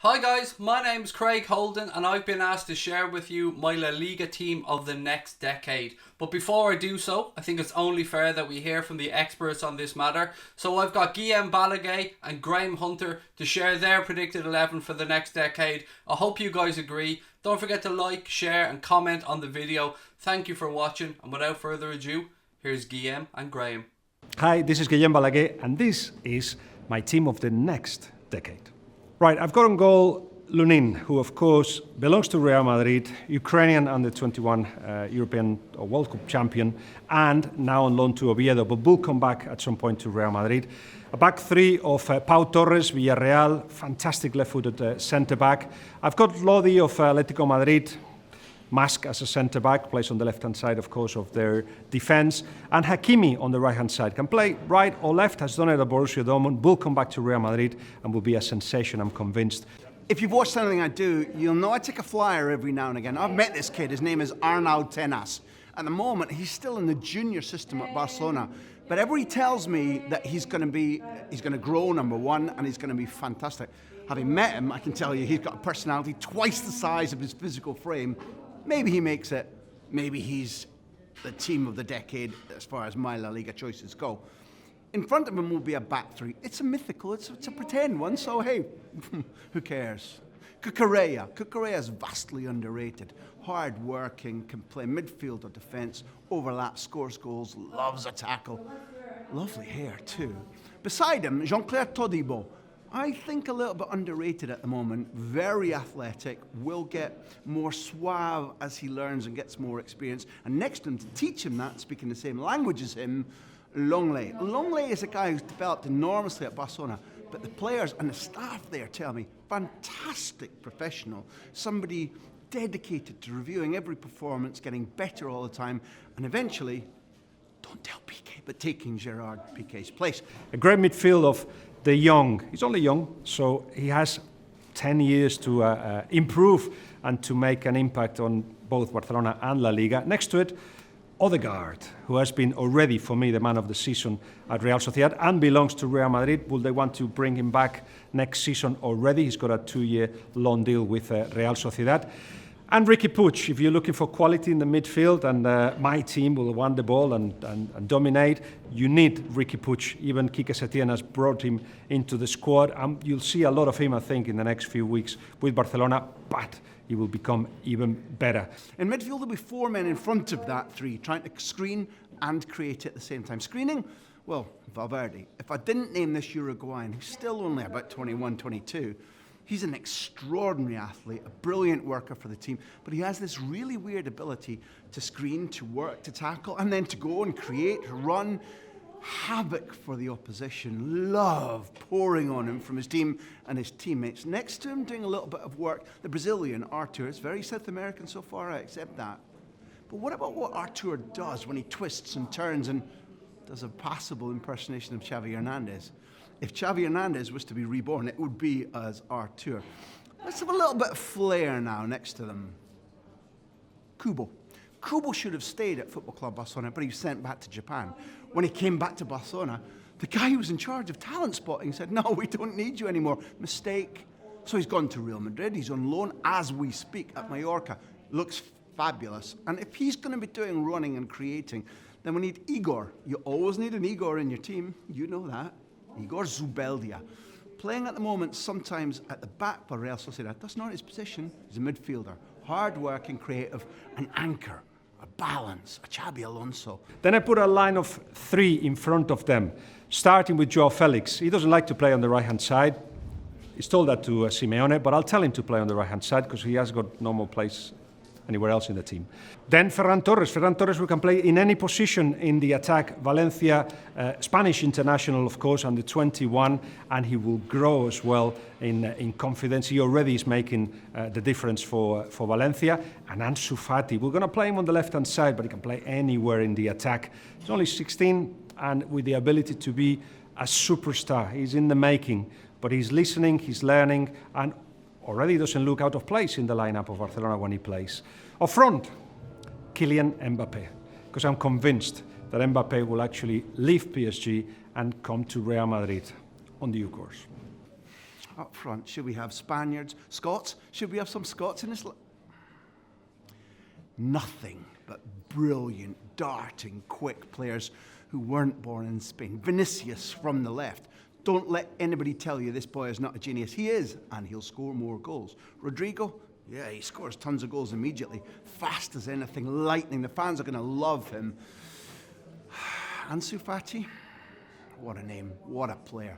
Hi guys, my name's Craig Holden and I've been asked to share with you my La Liga team of the next decade. But before I do so, I think it's only fair that we hear from the experts on this matter. So I've got Guillem Balague and Graham Hunter to share their predicted 11 for the next decade. I hope you guys agree. Don't forget to like, share and comment on the video. Thank you for watching, and without further ado, here's Guillem and Graham. Hi, this is Guillem Balague and this is my team of the next decade. Right, I've got on goal Lunin, who of course belongs to Real Madrid, Ukrainian under-21 European or World Cup champion, and now on loan to Oviedo, but will come back at some point to Real Madrid. A back three of Pau Torres, Villarreal, fantastic left-footed centre-back. I've got Lodi of Atletico Madrid, Mask as a centre-back, plays on the left-hand side, of course, of their defence. And Hakimi on the right-hand side. Can play right or left, has done it at Borussia Dortmund, will come back to Real Madrid and will be a sensation, I'm convinced. If you've watched anything I do, you'll know I take a flyer every now and again. I've met this kid, his name is Arnau Tenas. At the moment, he's still in the junior system at Barcelona. But everybody tells me that he's going to grow, number one, and he's going to be fantastic. Having met him, I can tell you he's got a personality twice the size of his physical frame. Maybe he makes it. Maybe he's the team of the decade as far as my La Liga choices go. In front of him will be a back three. It's a mythical, it's a pretend one, so hey, who cares? Cucurella is vastly underrated. Hard-working, can play midfield or defence, overlaps, scores goals, loves a tackle. Lovely hair too. Beside him, Jean-Claire Todibo. I think a little bit underrated at the moment. Very athletic, will get more suave as he learns and gets more experience. And next to him, to teach him that, speaking the same language as him, Longley. Longley is a guy who's developed enormously at Barcelona, but the players and the staff there tell me, fantastic professional. Somebody dedicated to reviewing every performance, getting better all the time, and eventually, don't tell Piqué, but taking Gerard Piqué's place. A great midfield of the young. He's only young, so he has 10 years to improve and to make an impact on both Barcelona and La Liga. Next to it, Odegaard, who has been already, for me, the man of the season at Real Sociedad and belongs to Real Madrid. Will they want to bring him back next season already? He's got a 2-year loan deal with Real Sociedad. And Riqui Puig, if you're looking for quality in the midfield, and my team will want the ball and dominate, you need Riqui Puig. Even Quique Setién has brought him into the squad. You'll see a lot of him, I think, in the next few weeks with Barcelona, but he will become even better. In midfield, there'll be 4 men in front of that three, trying to screen and create at the same time. Screening, well, Valverde. If I didn't name this Uruguayan, who's still only about 21, 22, he's an extraordinary athlete, a brilliant worker for the team, but he has this really weird ability to screen, to work, to tackle, and then to go and create, run, havoc for the opposition. Love pouring on him from his team and his teammates. Next to him, doing a little bit of work, the Brazilian, Artur. It's very South American so far, I accept that. But what about what Artur does when he twists and turns and does a passable impersonation of Xavi Hernandez? If Xavi Hernandez was to be reborn, it would be as Artur. Let's have a little bit of flair now next to them. Kubo. Kubo should have stayed at Football Club Barcelona, but he was sent back to Japan. When he came back to Barcelona, the guy who was in charge of talent spotting said, no, we don't need you anymore. Mistake. So he's gone to Real Madrid. He's on loan as we speak at Mallorca. Looks fabulous. And if he's going to be doing running and creating, then we need Igor. You always need an Igor in your team. You know that. Igor Zubeldia, playing at the moment sometimes at the back for Real Sociedad. That's not his position. He's a midfielder, hard-working, creative, an anchor, a balance, a Xabi Alonso. Then I put a line of 3 in front of them, starting with Joao Felix. He doesn't like to play on the right-hand side. He's told that to Simeone, but I'll tell him to play on the right-hand side because he has got no more place anywhere else in the team. Then Ferran Torres who can play in any position in the attack. Valencia, Spanish international, of course, under 21, and he will grow as well in confidence. He already is making the difference for Valencia. And Ansu Fati, we're going to play him on the left-hand side, but he can play anywhere in the attack. He's only 16 and with the ability to be a superstar. He's in the making, but he's listening, he's learning, and already doesn't look out of place in the lineup of Barcelona when he plays. Up front, Kylian Mbappe, because I'm convinced that Mbappe will actually leave PSG and come to Real Madrid on due course. Up front, should we have Spaniards, Scots? Should we have some Scots in this? Nothing but brilliant, darting, quick players who weren't born in Spain. Vinicius from the left. Don't let anybody tell you this boy is not a genius. He is, and he'll score more goals. Rodrigo, yeah, he scores tons of goals immediately. Fast as anything, lightning. The fans are going to love him. Ansu Fati, what a name, what a player.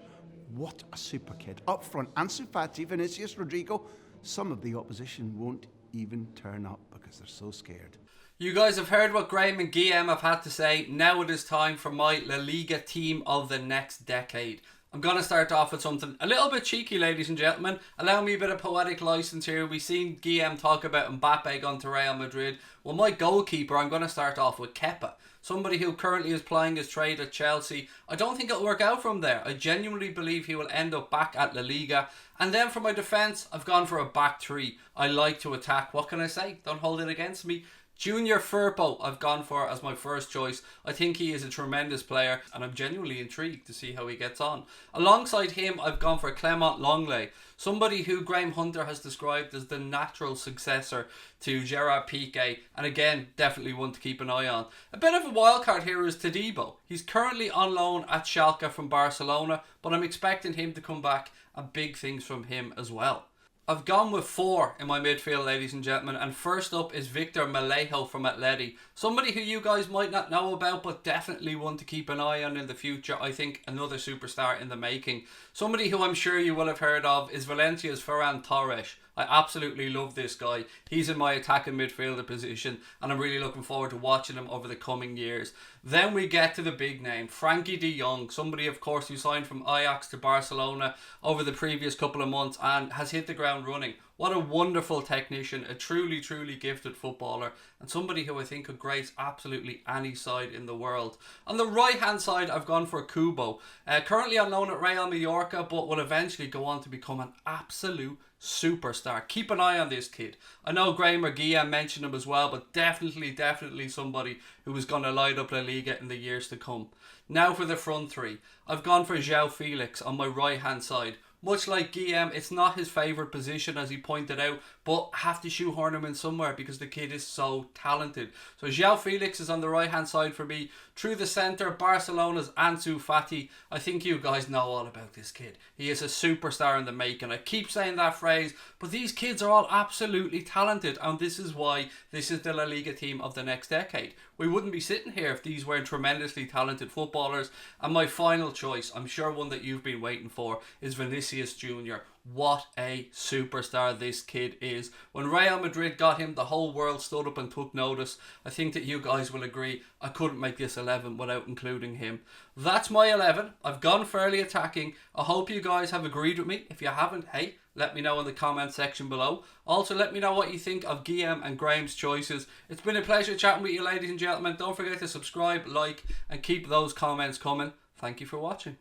What a super kid. Up front, Ansu Fati, Vinicius, Rodrigo. Some of the opposition won't even turn up because they're so scared. You guys have heard what Graham and Guillem have had to say. Now it is time for my La Liga team of the next decade. I'm going to start off with something a little bit cheeky, ladies and gentlemen. Allow me a bit of poetic license here. We've seen Guillem talk about Mbappe going to Real Madrid. Well, my goalkeeper, I'm going to start off with Kepa. Somebody who currently is plying his trade at Chelsea. I don't think it'll work out from there. I genuinely believe he will end up back at La Liga. And then for my defence, I've gone for a back three. I like to attack. What can I say? Don't hold it against me. Junior Firpo I've gone for as my first choice. I think he is a tremendous player and I'm genuinely intrigued to see how he gets on. Alongside him I've gone for Clement Longley, somebody who Graham Hunter has described as the natural successor to Gerard Piqué, and again definitely one to keep an eye on. A bit of a wild card here is Todibo. He's currently on loan at Schalke from Barcelona, but I'm expecting him to come back and big things from him as well. I've gone with 4 in my midfield, ladies and gentlemen, and first up is Victor Melejo from Atleti. Somebody who you guys might not know about, but definitely one to keep an eye on in the future. I think another superstar in the making. Somebody who I'm sure you will have heard of is Valencia's Ferran Torres. I absolutely love this guy. He's in my attacking midfielder position and I'm really looking forward to watching him over the coming years. Then we get to the big name, Frankie de Jong, somebody of course who signed from Ajax to Barcelona over the previous couple of months and has hit the ground running. What a wonderful technician, a truly, truly gifted footballer, and somebody who I think could grace absolutely any side in the world. On the right hand side, I've gone for Kubo. Currently on loan at Real Mallorca, but will eventually go on to become an absolute superstar. Keep an eye on this kid. I know Graham or Guillem mentioned him as well, but definitely somebody who is going to light up La Liga in the years to come. Now for the front three. I've gone for João Felix on my right hand side. Much like Guillem, it's not his favourite position as he pointed out, but have to shoehorn him in somewhere because the kid is so talented. So João Felix is on the right hand side for me. Through the centre, Barcelona's Ansu Fati. I think you guys know all about this kid. He is a superstar in the making. I keep saying that phrase, but these kids are all absolutely talented, and this is why this is the La Liga team of the next decade. We wouldn't be sitting here if these weren't tremendously talented footballers. And my final choice, I'm sure one that you've been waiting for, is Vinicius Jr. What a superstar this kid is. When Real Madrid got him, the whole world stood up and took notice. I think that you guys will agree I couldn't make this 11 without including him. That's my 11. I've gone fairly attacking. I hope you guys have agreed with me. If you haven't, hey, let me know in the comment section below. Also, let me know what you think of Guillem and Graham's choices. It's been a pleasure chatting with you, ladies and gentlemen. Don't forget to subscribe, like, and keep those comments coming. Thank you for watching.